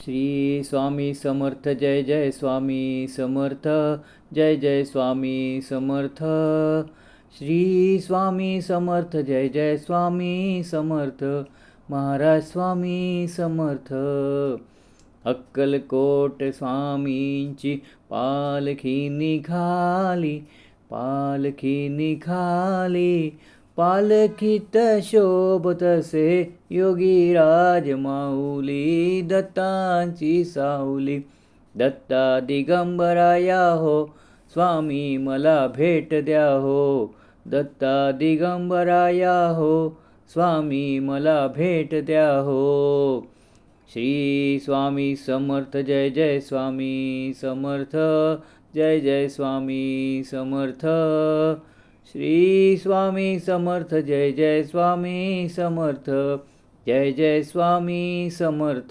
श्री स्वामी समर्थ जय जय स्वामी समर्थ जय जय स्वामी समर्थ श्री स्वामी समर्थ जय जय स्वामी समर्थ महाराज स्वामी समर्थ अक्कलकोट स्वामींची पालखी निघाली पालखीत शोभतसे योगीराज माऊली दत्तांची सावली दत्ता दिगंबराया हो स्वामी मला भेट द्या हो दत्ता दिगंबराया हो स्वामी मला भेट द्या हो श्री स्वामी समर्थ जय जय स्वामी समर्थ जय जय स्वामी समर्थ श्री स्वामी समर्थ जय जय स्वामी समर्थ जय जय स्वामी समर्थ